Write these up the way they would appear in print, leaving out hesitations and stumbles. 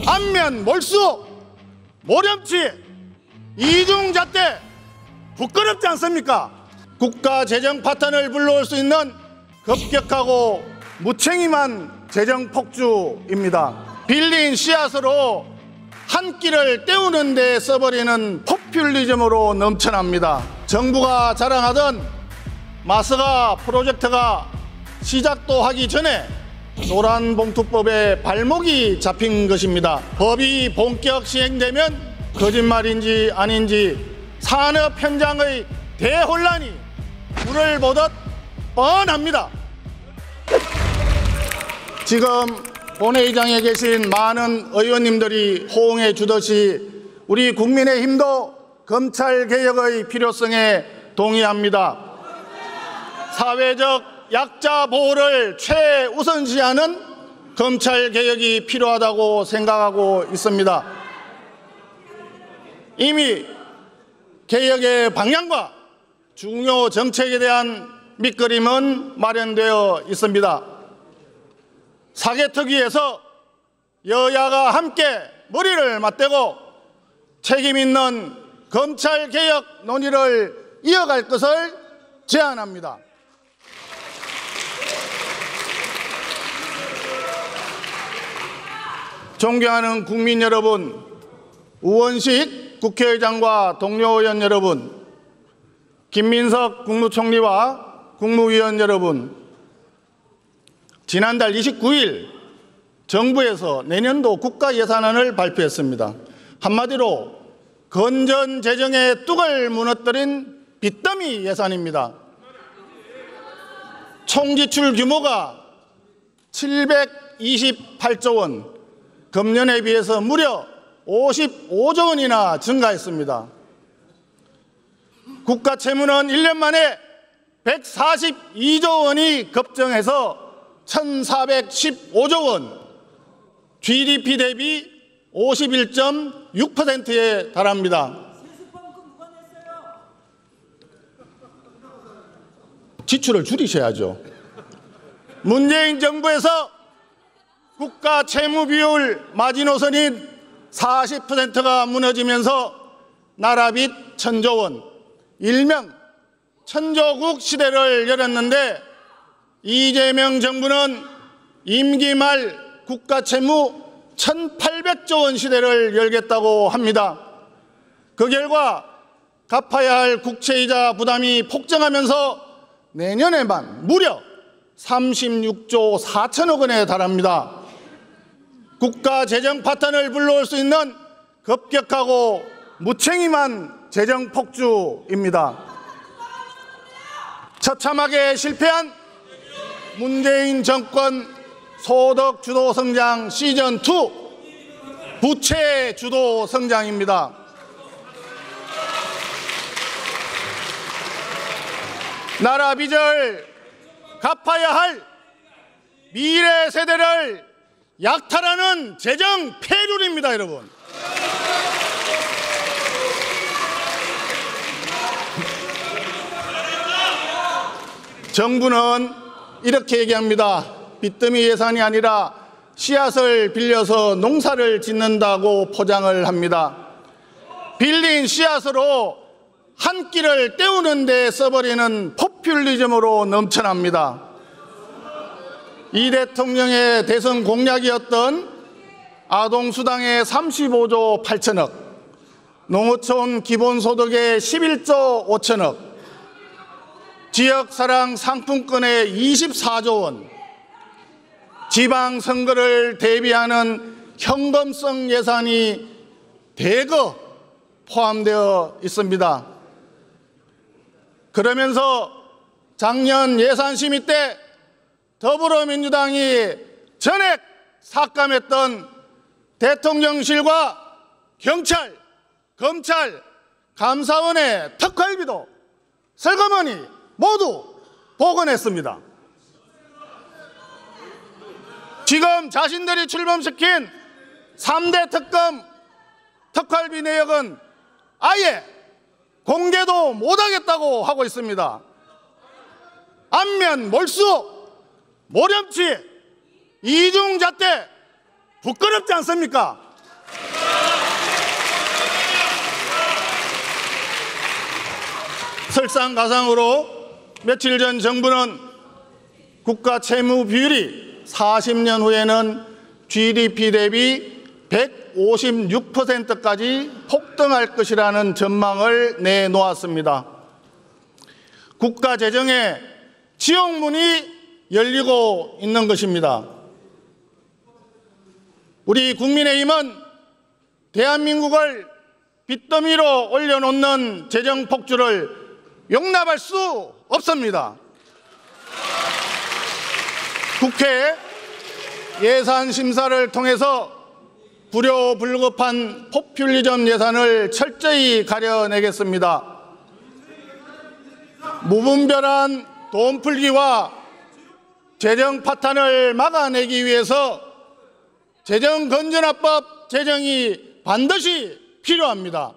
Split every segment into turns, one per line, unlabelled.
안면 몰수, 모렴치, 이중잣대 부끄럽지 않습니까? 국가 재정 파탄을 불러올 수 있는 급격하고 무책임한 재정 폭주입니다. 빌린 씨앗으로 한 끼를 때우는 데 써버리는 포퓰리즘으로 넘쳐납니다. 정부가 자랑하던 마스가 프로젝트가 시작도 하기 전에 노란봉투법에 발목이 잡힌 것입니다. 법이 본격 시행되면 거짓말인지 아닌지 산업 현장의 대혼란이 불을 보듯 뻔합니다. 지금 본회의장에 계신 많은 의원님들이 호응해 주듯이 우리 국민의힘도 검찰개혁의 필요성에 동의합니다. 사회적 약자 보호를 최우선시하는 검찰개혁이 필요하다고 생각하고 있습니다. 이미 개혁의 방향과 중요 정책에 대한 밑그림은 마련되어 있습니다. 사개특위에서 여야가 함께 머리를 맞대고 책임 있는 검찰개혁 논의를 이어갈 것을 제안합니다. 존경하는 국민 여러분, 우원식 국회의장과 동료 의원 여러분, 김민석 국무총리와 국무위원 여러분, 지난달 29일 정부에서 내년도 국가예산안을 발표했습니다. 한마디로 건전 재정의 뚝을 무너뜨린 빚더미 예산입니다. 총지출 규모가 728조 원, 금년에 비해서 무려 55조 원이나 증가했습니다. 국가 채무는 1년 만에 142조 원이 급증해서 1,415조 원, GDP 대비 51.6%에 달합니다. 지출을 줄이셔야죠. 문재인 정부에서 국가 채무 비율 마지노선인 40%가 무너지면서 나라빚 1,000조 원, 일명 천조국 시대를 열었는데 이재명 정부는 임기 말 국가 채무 1,800조 원 시대를 열겠다고 합니다. 그 결과 갚아야 할 국채이자 부담이 폭증하면서 내년에만 무려 36조 4천억 원에 달합니다. 국가 재정 파탄을 불러올 수 있는 급격하고 무책임한 재정 폭주입니다. 처참하게 실패한 문재인 정권 소득 주도 성장 시즌2 부채 주도 성장입니다. 나라 빚을 갚아야 할 미래 세대를 약탈하는 재정 폐륜입니다, 여러분. 정부는 이렇게 얘기합니다. 빚더미 예산이 아니라 씨앗을 빌려서 농사를 짓는다고 포장을 합니다. 빌린 씨앗으로 한 끼를 때우는 데 써버리는 포퓰리즘으로 넘쳐납니다. 이 대통령의 대선 공약이었던 아동수당의 35조 8천억, 농어촌 기본소득의 11조 5천억, 지역사랑 상품권의 24조 원, 지방선거를 대비하는 현금성 예산이 대거 포함되어 있습니다. 그러면서 작년 예산심의 때 더불어민주당이 전액 삭감했던 대통령실과 경찰, 검찰, 감사원의 특활비도 슬그머니 모두 복원했습니다. 지금 자신들이 출범시킨 3대 특검 특활비 내역은 아예 공개도 못하겠다고 하고 있습니다. 안면 몰수, 모렴치, 이중잣대 부끄럽지 않습니까? 설상가상으로 며칠 전 정부는 국가 채무 비율이 40년 후에는 GDP 대비 156%까지 폭등할 것이라는 전망을 내놓았습니다. 국가 재정에 지옥문이 열리고 있는 것입니다. 우리 국민의힘은 대한민국을 빚더미로 올려놓는 재정 폭주를 용납할 수 없습니다. 국회 예산 심사를 통해서 불효불급한 포퓰리즘 예산을 철저히 가려내겠습니다. 무분별한 돈 풀기와 재정 파탄을 막아내기 위해서 재정건전화법 제정이 반드시 필요합니다.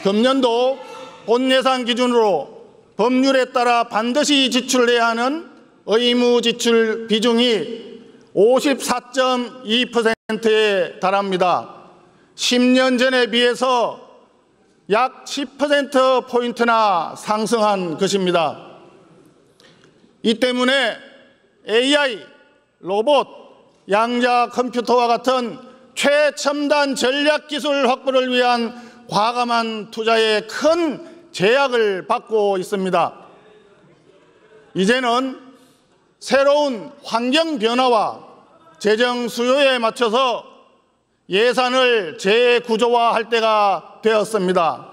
금년도 본예산 기준으로 법률에 따라 반드시 지출해야 하는 의무 지출 비중이 54.2%에 달합니다. 10년 전에 비해서 약 10%포인트나 상승한 것입니다. 이 때문에 AI, 로봇, 양자 컴퓨터와 같은 최첨단 전략기술 확보를 위한 과감한 투자에 큰 제약을 받고 있습니다. 이제는 새로운 환경 변화와 재정 수요에 맞춰서 예산을 재구조화할 때가 되었습니다.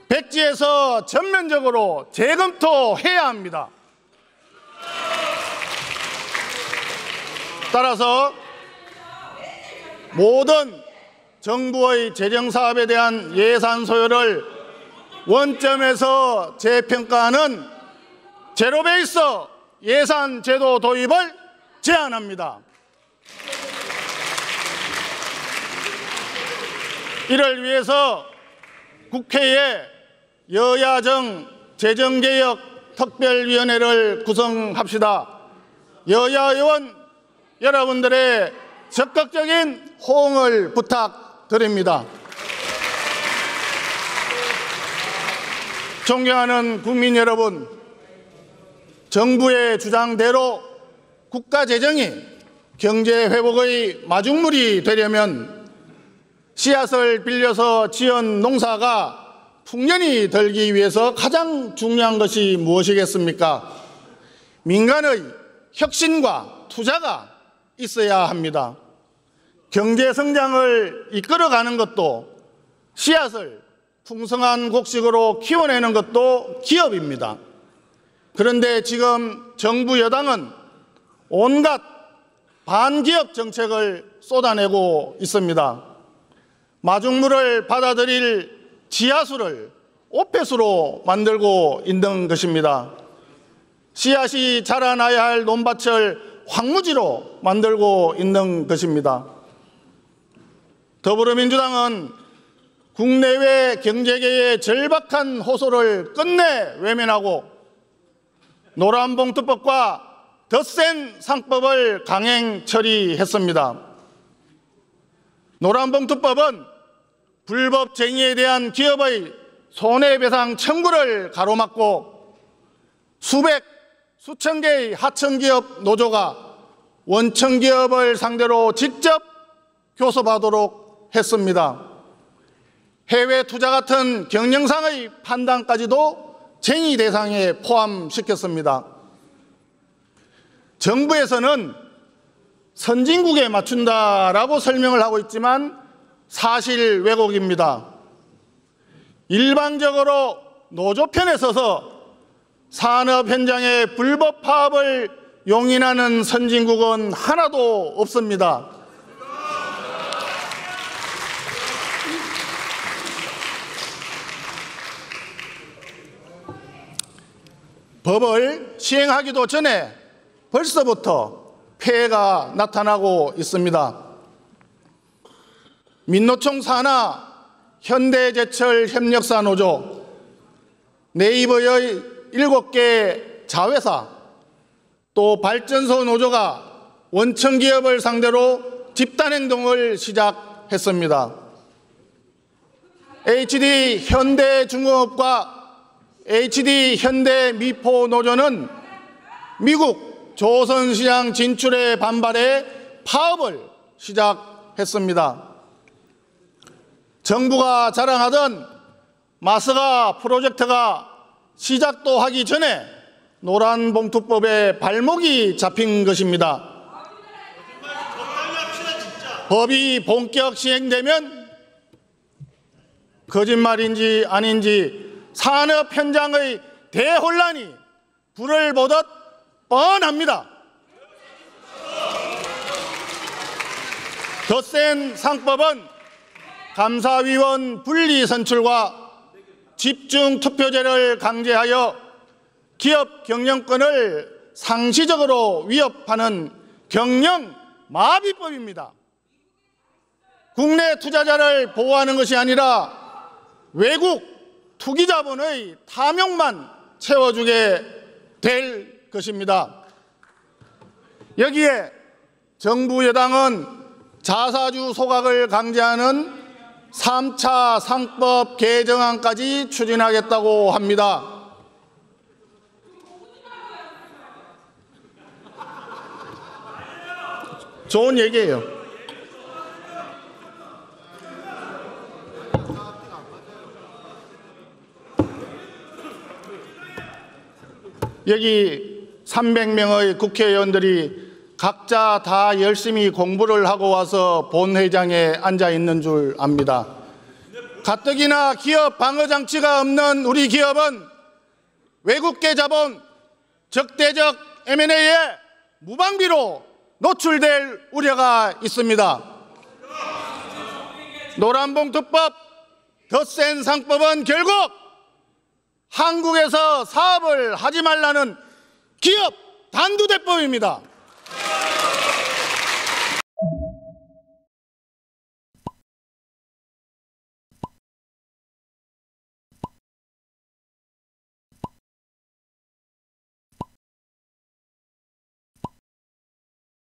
백지에서 전면적으로 재검토해야 합니다. 따라서 모든 정부의 재정사업에 대한 예산 소요를 원점에서 재평가하는 제로베이스 예산 제도 도입을 제안합니다. 이를 위해서 국회에 여야정 재정개혁 특별위원회를 구성합시다. 여야 의원 여러분들의 적극적인 호응을 부탁드립니다. 존경하는 국민 여러분, 정부의 주장대로 국가 재정이 경제 회복의 마중물이 되려면 씨앗을 빌려서 지은 농사가 풍년이 들기 위해서 가장 중요한 것이 무엇이겠습니까? 민간의 혁신과 투자가 있어야 합니다. 경제 성장을 이끌어가는 것도 씨앗을 풍성한 곡식으로 키워내는 것도 기업입니다. 그런데 지금 정부 여당은 온갖 반기업 정책을 쏟아내고 있습니다. 마중물을 받아들일 지하수를 오폐수로 만들고 있는 것입니다. 씨앗이 자라나야 할 논밭을 황무지로 만들고 있는 것입니다. 더불어민주당은 국내외 경제계의 절박한 호소를 끝내 외면하고 노란봉투법과 덧센 상법을 강행 처리했습니다. 노란봉투법은 불법쟁이에 대한 기업의 손해배상 청구를 가로막고 수천 개의 하청기업 노조가 원청기업을 상대로 직접 교섭하도록 했습니다. 해외 투자 같은 경영상의 판단까지도 쟁의 대상에 포함시켰습니다. 정부에서는 선진국에 맞춘다라고 설명을 하고 있지만 사실 왜곡입니다. 일방적으로 노조편에 서서 산업 현장의 불법 파업을 용인하는 선진국은 하나도 없습니다. 법을 시행하기도 전에 벌써부터 폐해가 나타나고 있습니다. 민노총 산하 현대제철 협력사 노조, 네이버의 7개 자회사, 또 발전소 노조가 원청기업을 상대로 집단행동을 시작했습니다. HD 현대중공업과 HD 현대미포노조는 미국 조선시장 진출에 반발해 파업을 시작했습니다. 정부가 자랑하던 마스가 프로젝트가 시작도 하기 전에 노란봉투법에 발목이 잡힌 것입니다. 법이 본격 시행되면 거짓말인지 아닌지 산업 현장의 대혼란이 불을 보듯 뻔합니다. 덧센 상법은 감사위원 분리 선출과 집중 투표제를 강제하여 기업 경영권을 상시적으로 위협하는 경영 마비법입니다. 국내 투자자를 보호하는 것이 아니라 외국 투기 자본의 탐욕만 채워주게 될 것입니다. 여기에 정부 여당은 자사주 소각을 강제하는 3차 상법 개정안까지 추진하겠다고 합니다. 좋은 얘기예요. 여기 300명의 국회의원들이 각자 다 열심히 공부를 하고 와서 본회의장에 앉아 있는 줄 압니다. 가뜩이나 기업 방어 장치가 없는 우리 기업은 외국계 자본 적대적 M&A에 무방비로 노출될 우려가 있습니다. 노란봉투법, 덧센 상법은 결국 한국에서 사업을 하지 말라는 기업 단두대법입니다.